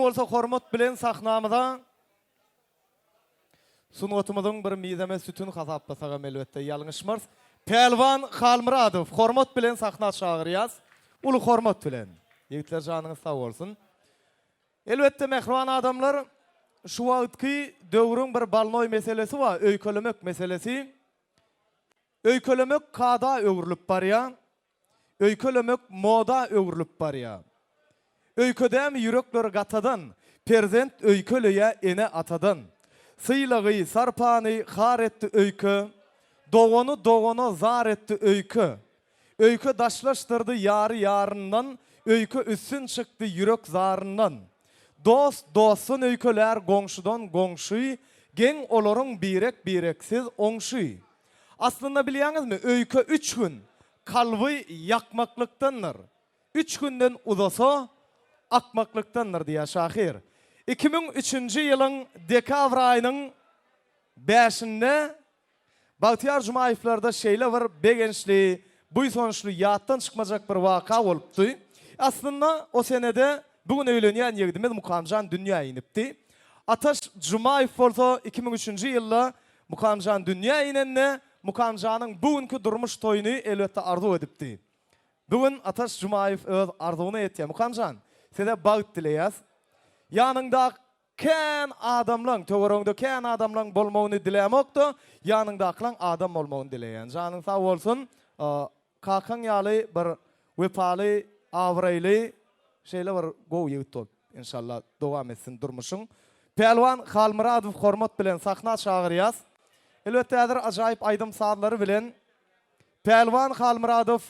bolsa hormat bilen sahnamyda sunutumyzyň bir mizeme sütün hasaplasagam elbetde ýalňyşmaz. Pelwan Halmuradow hormat bilen sahna çagyrýas. Ulu hormat bilen. Ýigitler janyňyz sag bolsun. Elbetde mehriban adamlar şu wagtky döwrüň bir balnoy meselesi var, öýkölemek meselesi. Öýkölemek kada öwrülip barýar. Öýkölemek moda öwrülip barýar. Öýködäm yürekleri gatadan, perzent öýköleýe ene atadan. Sylagy, sarpany har etdi öýkö, dogonu zar etdi öýkö. Öýkö daşlaşdyrdy ýary ýaryndan, öýkö üssün çykdy ýürek zaryndan. Dost dostun öýköler goňşudan goňşy, geň olaryň birek-bireksiz oňşy. Aslında bilýäňizmi, öýkö 3 gün kalby ýakmaklykdandyr. 3 günden uzasa akmaklykdandyr diýär şahyr. 2003-nji ýylyň dekabr aýynyň 5-nde Bagtyar Jumaýevlarda şeýle bir begençli, buýsonçly ýatdan çykmajak bir waka bolupdy. Aslında o senede bugün öýlenýän ýigitimiz Mukamjan dünýä inipdi. Ataş Jumaýew bolsa 2003-nji ýylda Mukamjan dünýä inende Mukamjanyň bugünkü durmuş toýuny elbetde arzu edipdi. Bugün Ataş Jumaýew öz arzuwyny etdi. Mukamjan, sene bagyt dileýäs. Ýanynda kän adamlaň, töwereňde kän adamlaň bolmagyny dilemokdy, ýanyndakylaň adam bolmagyny dileýän. Janyň sag bolsun, kakaň ýaly bir wepaly, awraýly şeýle bir gow ýigit bol. İnşallah dowam etsin durmuşyň. Pelwan Halmuradow hormat bilen sahna çagyrýas. Elbetde häzir ajaýyp aýdym saadlary bilen Pelwan Halmuradow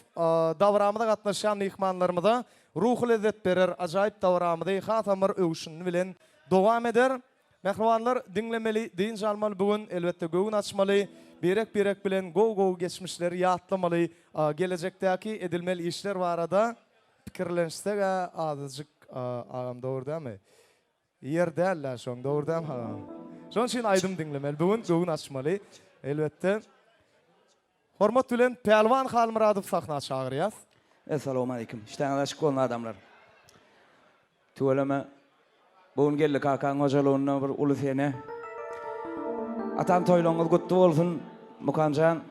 dawramyda gatnaşan mehmanlarymyza ruh lezzet berer, ajaýyp dawramyda hatamyr öwüşini bilen dowam eder. Mehribanlar dinlemeli, diň jalmaly bugün elbetde göwün açmaly, berek bilen gow geçmişleri ýatlamaly, gelecekdäki edilmeli işler barada pikirlenşsek azıcık agam dowurdamy. Ýerdäler şoň dowurdam ha. Şoň üçin aýdym dinlemeli, bugün göwün açmaly. Elbetde hormat bilen Pelwan Halmuradow sahna çagyrýas. Assalamu alaykum. İşten aşık olan adamlar. Tuvalama bugün geldi kakan hocalygyna bir uly sene. Atan toýlaňyz gutly bolsun. Mukamjan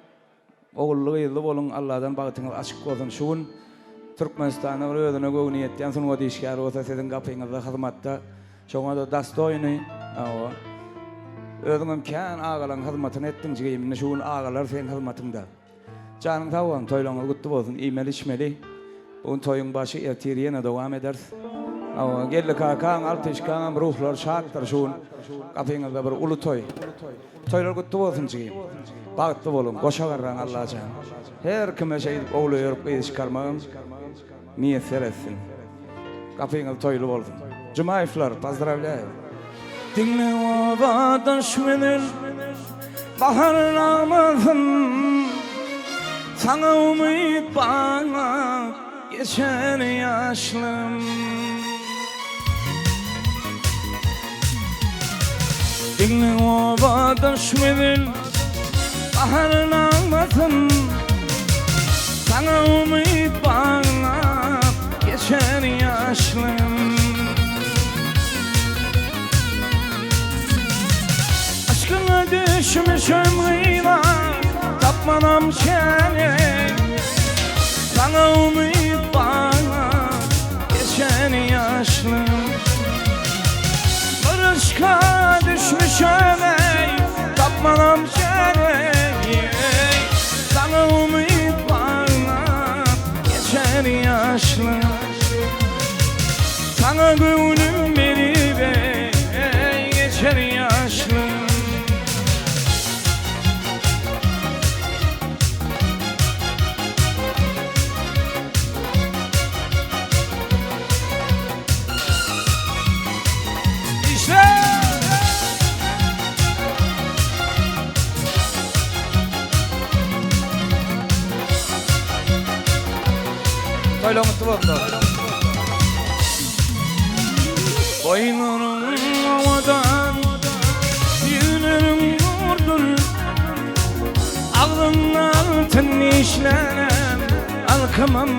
ogully ýyldy bolun, Allahdan bagytyňyz açyk bolsun. Şuň Türkmenistana özüne göwün etýän sunuwa diýişgär bolsa siziň gapyňyzda hyzmatda şoňa da dastoýny. Özüňem kän agalaň hyzmatyny etdiň jigimne şuň agalar sen hyzmatynda. Canım tavam, toylaňyz gutly bolsun, iýmeli içmeli. Bugün toyuň başy ertirýene dowam eder. Geldi kakan, altyşkan, ruhlar şaddyr şuň. Gapyňyzda bir uly toy. Toylar gutly bolsun jigim. Bagtly bolun, goşa garran Allah jan. Her kime şeý ogly ýörüp ýeşkarmagym niýet seretsin. Gapyňyz toyly bolsun. Jumaýevler, pozdravляю. Dinle ovadaş menen bahar namazın. Sana umut bana geçer yaşlım. Dinle ovadaş menen bahar namazın. Sana umut bana geçer yaşlım. Aşkına düşmüşüm gıyla, tapmanam seni. Sana umut bana geçen yaşlım. Barışka düşmüşüm ey, tapmanam seni. Sana umut bana geçen yaşlım. Sana gönlüm verip ey, geçer yaşlım. Toylaňyz bolsun. Boynunun havadan yüreğim vurdur. Ağzımdan tın işlenen alkımam.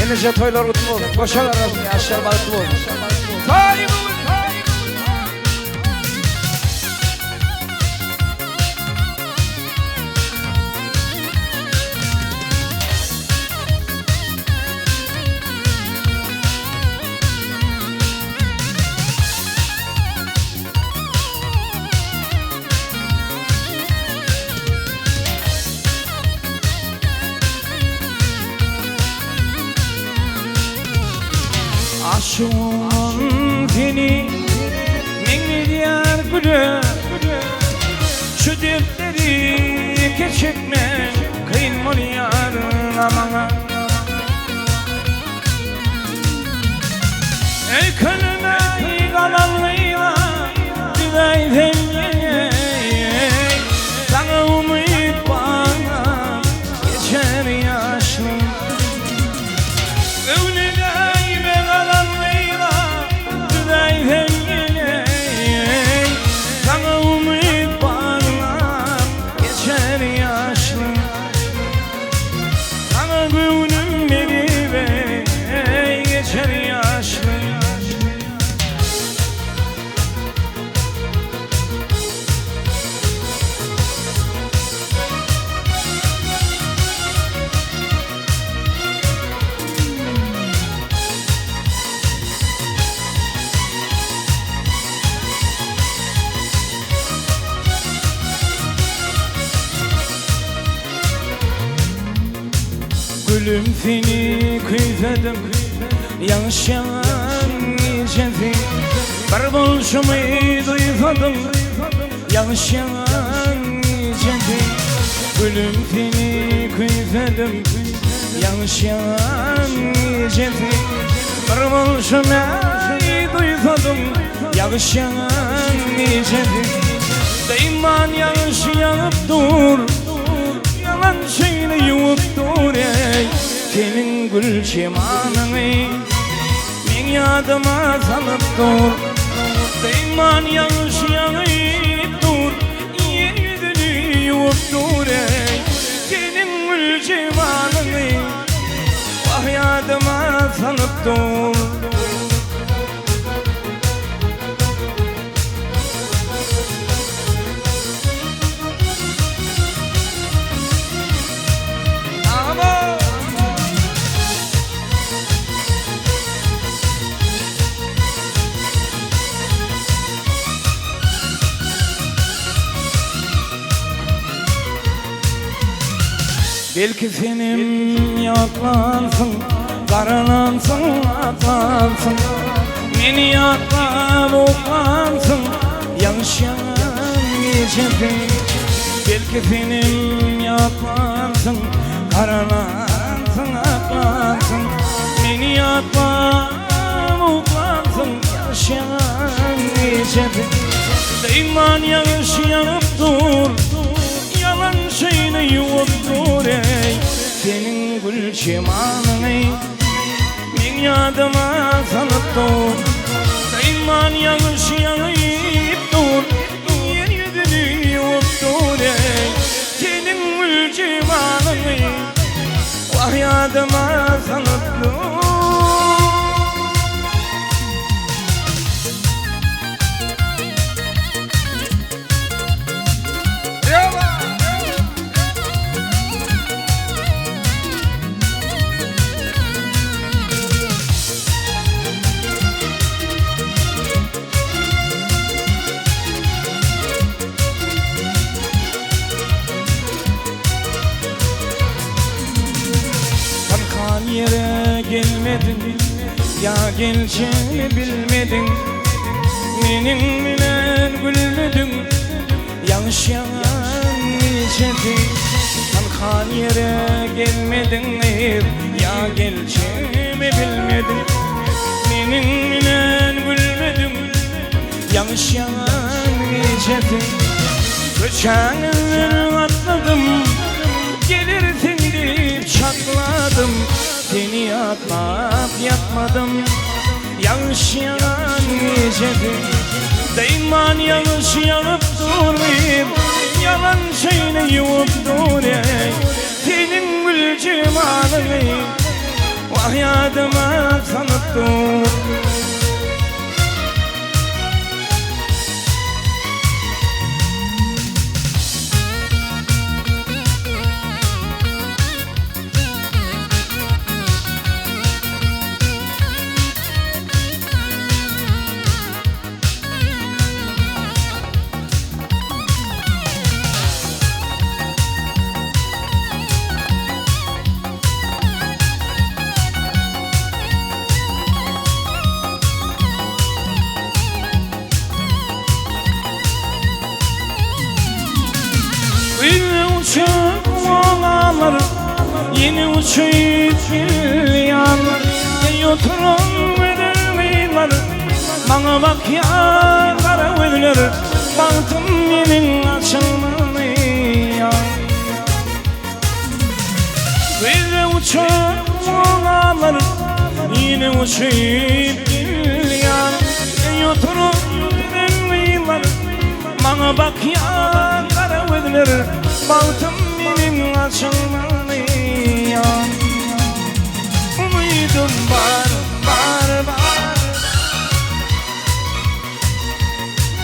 Enice toylar kutlu olsun. Koşar arasında yaşlar balıklı olsun. Sahibi olun. Aşığım seni min milyar gülü şu dertleri geçirme kıyın yar amana ey kalına kalanlıyla düveyden sana umut bana geçer yaşlı Gülüm seni kıyzadım yanlış yalan gecedi bir buluşumu duymadım yanlış yalan gecedi Gülüm seni kıyzadım yanlış yalan gecedi bir buluşumu duymadım yanlış yalan gecedi Deyman yanlış yanıp dur yalan şeyini yuvup dur ey senin gül çimanını min yadıma salıp dur Deyman yanlış yanıp dur yüzünü yuvup dur ey senin gül çimanını vah yadıma salıp dur Belki senin yaklansın, karalansın, atlansın Beni yaklan, oklansın, yanlış yalan geçedi Belki senin yaklansın, karalansın, atlansın Beni yaklan, oklansın, yanlış yalan geçedi Deyman yanlış yanıp dur yalan şeyini yuvup dur ey senin gül çimanını min yadıma salıp dur Deyman yanlış yanıp dur yeryüzünü yuvup dur ey senin gül çimanını vah yadıma salıp dur yere gelmedin ya geleceğini bilmedin benim bilen gülmedin yanlış yalan geçedi kan yere gelmedin ya geleceğimi bilmedin benim bilen gülmedin yanlış yalan geçedi Göçenleri atladım gelirsin deyip çatladım Seni yatmak yatmadım yanlış yalan geçedi Deyman yanlış yanıp durmayayım yalan şeyini yuvup dur ey senin gül cimanını Ahyadıma sanıttım. Yine uçup oğlanlar, yine uçup gülyanlar. Ey oturun verilmeyler, bana bak ya kara gözler. Baktım benim açılmıyor. Yine uçup oğlanlar, yine uçup gülyanlar. Ey oturun verilmeyler, bana bak ya kara gözler. Baktım benim açılmıyor. Umudum var, var, var.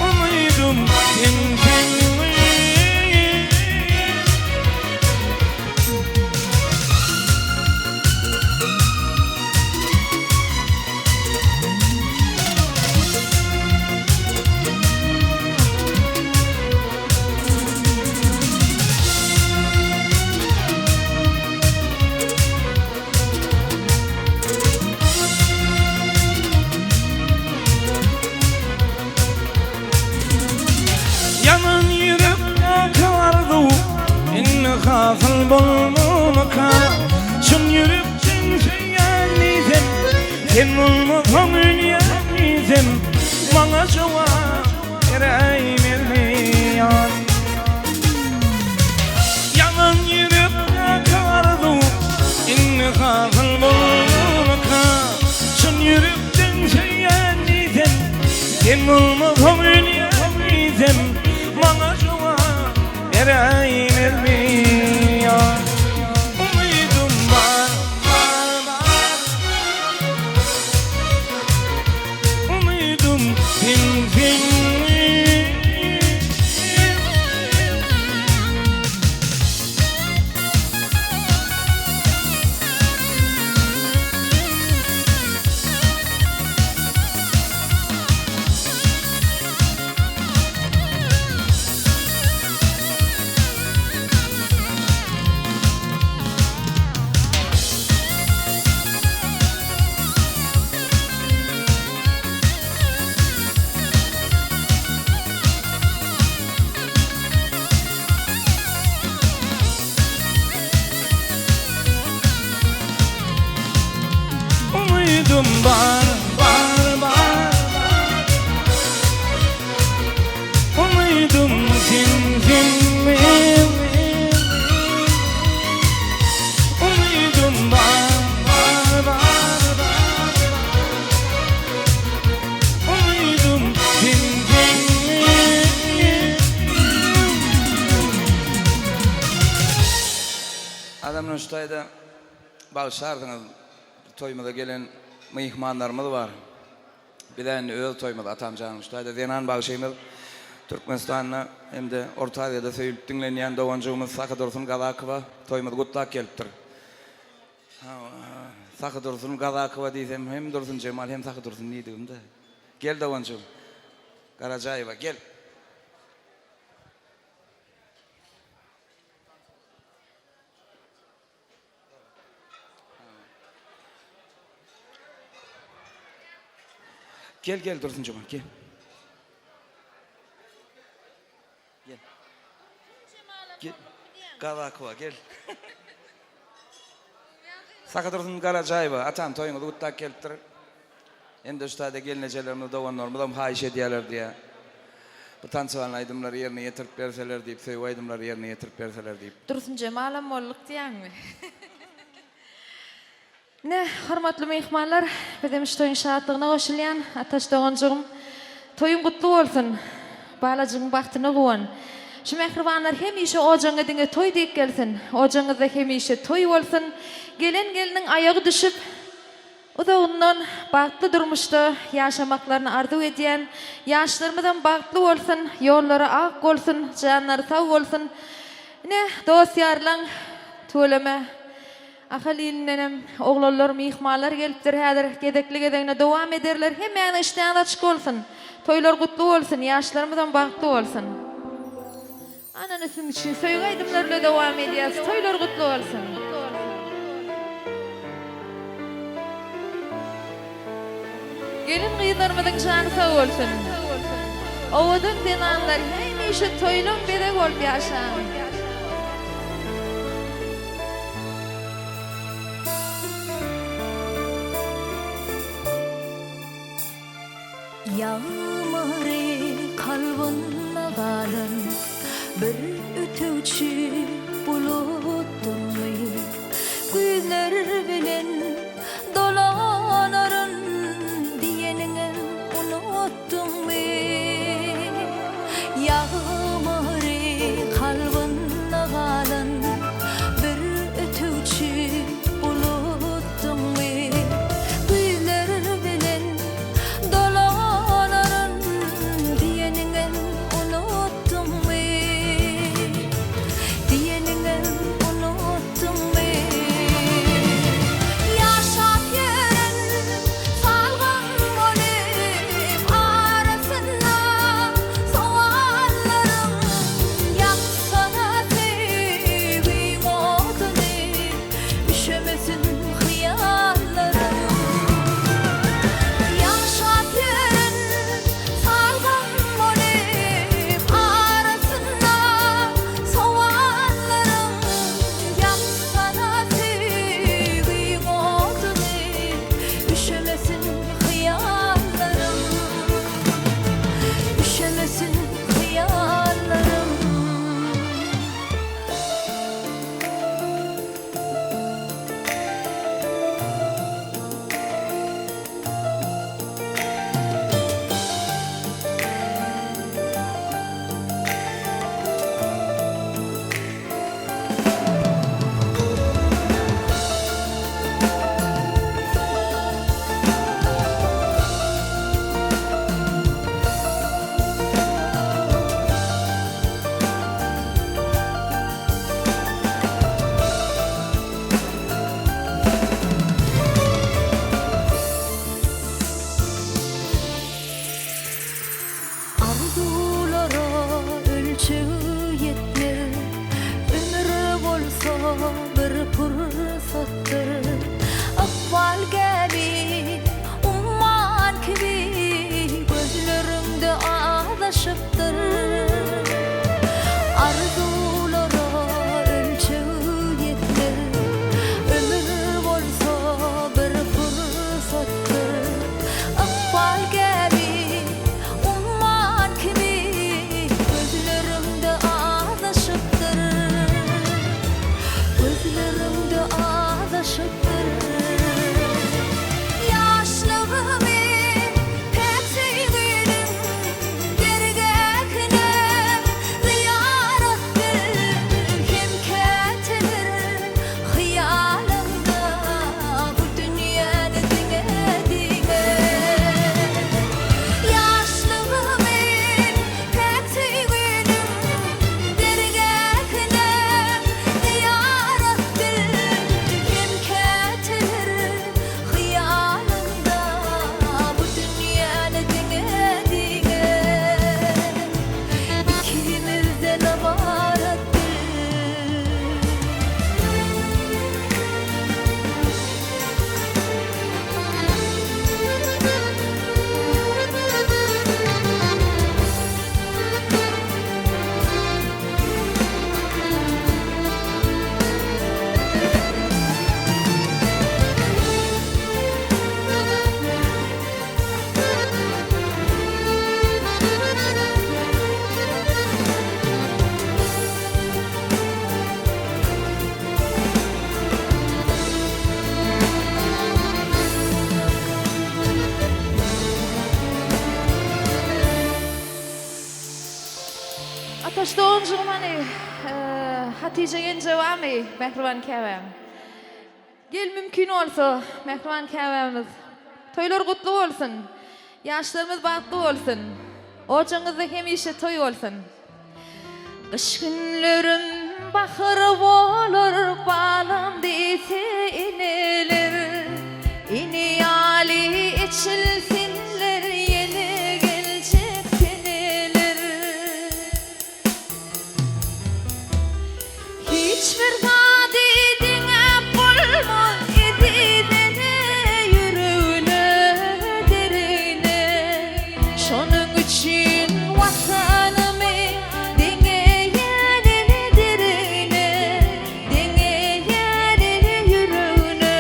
Umudum fin fin. Yaman yürüp akardı, inni hafıl bulmamaka. Şun yürüp cinsiyenliydin, sen bulmamam ünyenliydin. Bana cevap vereyim. Yaman yürüp akardı, inni hafıl bulmamaka. Şun yürüp cinsiyenliydin, sen bulmamam ünyenliydin. Bana cevap vereyim. Umudum var, var, var. Umudum fin fin. Umudum var, var, var. Umudum fin fin. Umudum var, var, var. Umudum fin fin. Adamın üstayda bağışlardınız. Toymada gelen mihmanlarımız var. Bir de özel toymada atamcanım üstayda. Zenan bağışayımız Türkmenistan'a hem de Orta Asya'da söyleyip dinleyen doğancığımız Sakı Dursun Gazakova toymada kutlak geliptir. Sakı Dursun Gazakova diysem hem Dursun Cemal hem Sakı Dursun neydiğim de. Gel doğancığım. Karacayeva gel. Gel gel Dursun Cemal gel. Gel. Gel. Gazakova gel. Sakı Dursun Karacayeva atam toyunu kutlak geliptir. Endi üstada gelinecelerimiz doğanlarımız hayiş ediyorlar diye. Bu tanıçıvan aydımları yerine getirip verseler deyip, söy aydımları yerine getirip verseler deyip. Dursun Cemal'am molluk diyen mi? Ne, hormatly mehmanlar, bizim toyun şahatlığına koşulayan ataş doğancığım. Toyun kutlu olsun. Balacığın baktını kovan. Şu mehribanlar hemişe ocağı dine toy deyip gelsin. Ocağınızda hemişe toy olsun. Gelen gelinin ayağı düşüp Uzağından bagtly durmuşda yaşamaklarını arzu ediyen, yaşlarımızdan bagtly bolsun, yolları ak bolsun, canları sağ bolsun. Ne dost yarlan tölemä ahalinenem oğlanlar mihmanlar gelipdir häzir gedekli gedegine dowam ederler. Hemmäň işden açyk bolsun. Toylar gutlu bolsun, yaşlarımızdan bagtly bolsun. Ananysyn üçin söýgü aýdymlarla dowam edýäs. Toylar gutlu bolsun. Gelin gyýdarmyň jany sag bolsun. Owadan denanlar hemişe toylan bedek bolup ýaşan. Yağmurı kalbına kalın bir ötücü buluttum güzler bilen dolanarın diyenini unuttum Yağmurı kalbına kalın bir ötücü buluttum güzler bilen Hatice Gencevi, Mehriban Kevem. Gel mümkün olsa mehman käbämiz. Toylar gutlu bolsun. Yaşlarımız bahtlı olsun. Oçağınızda hemişe toy olsun. Kış günlerim bahar olur, balım dese ineler. İniyali içilsinler, yeni gelecek seneler. Hiçbir gadidine bulmaz ididene, yürüne derine. Şonun için vatanımı dengeyenini derine, dengeyenini yürüne.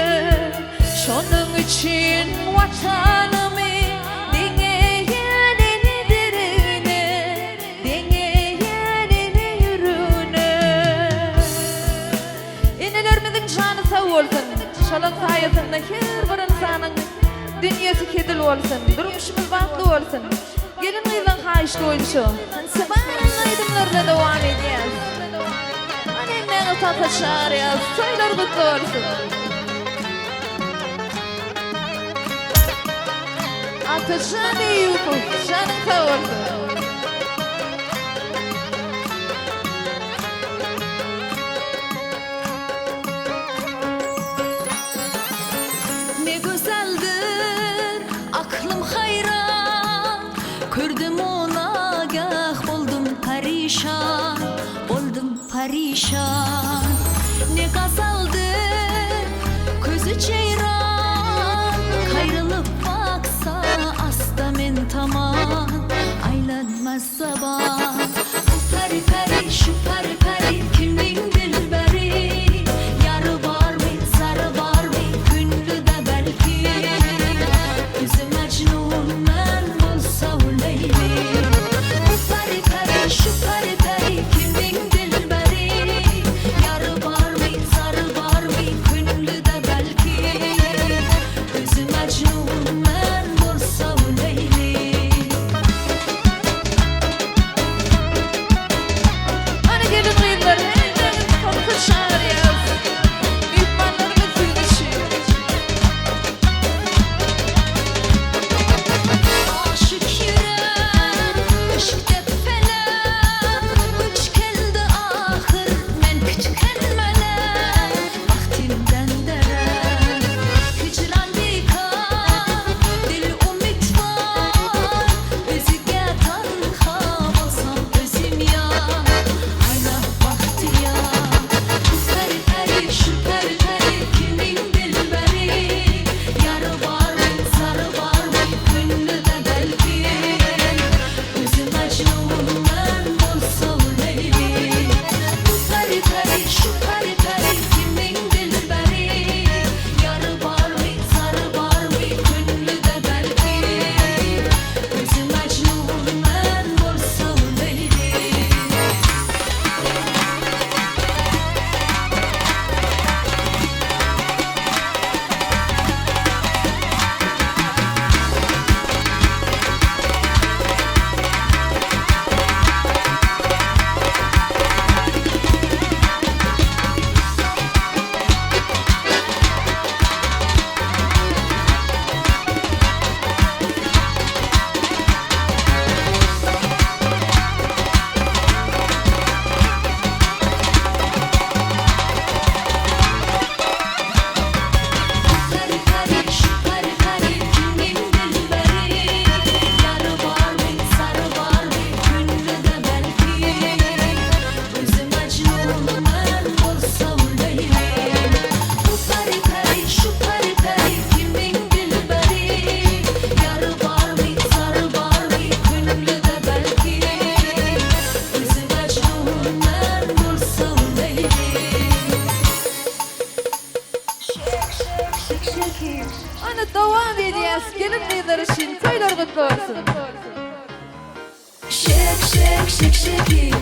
Şonun için vatanımı dengeyenini derine, dengeyenini yürüne. Enelerimizin canı sağ olsun. Şalın sayesinde her bir insanın dünyası kedil olsun. Durmuşumuz bahtlı olsun. Gelin kıyılan hayışlı oyuncu. Sabahın aydınlarına devam edeceğiz. Annemden tatlı çağırıyoruz. Toylar kutlu olsun. Atacan Eyüp'ü, canın sağ olsun. Ne güzeldir aklım hayran, gördüm ona gah boldum perişan, boldum perişan. Ne gazeldir gözü ceyran, kayrılıp baksa asta men tamam, aylanmaz sabah. Bu peri peri şu peri peri kimin dilberi, yarı var mı sarı var mı günlü de belki. Üzü Mecnun ben bulsa o Leyli. Bu peri peri şu peri peri kimin dilberi, yarı var mı sarı var mı günlü de belki. Üzü Mecnun ben bulsa o Leyli. Hani gelin kıyılar, hemen tatlı çağırıyoruz. Mihmanlarımız yürüyüşüyor. Aşık yürek, ışık tepfeler, üç keldi ahır, men küçüklenmeler, vaktinden deren. Hicran dikar, dil umit var, özüge tanha bolsam özüm ya, ayla vakti ya. Bu peri peri şu peri peri kimin dilberi, yarı var mı sarı var mı günlü de belki. Üzü Mecnun ben bolsa o Leyli. Bu peri peri şu peri peri kimin dilberi, yarı var mı sarı var mı günlü de belki. Üzü Mecnun ben bolsa o Leyli. Peri peri şu peri peri kimin dilberi, yarı var mı sarı var mı günlü de belki. Üzü Mecnun ben bolsa o Leyli. Bu peri peri şu peri peri kimin dilberi, yarı var mı sarı var mı günlü de belki. Üzü Mecnun ben bolsa o Leyli. Hani devam edeceğiz. Gelin kıyılar için toylar kutlu olsun. Shake, shake, shake, shake it.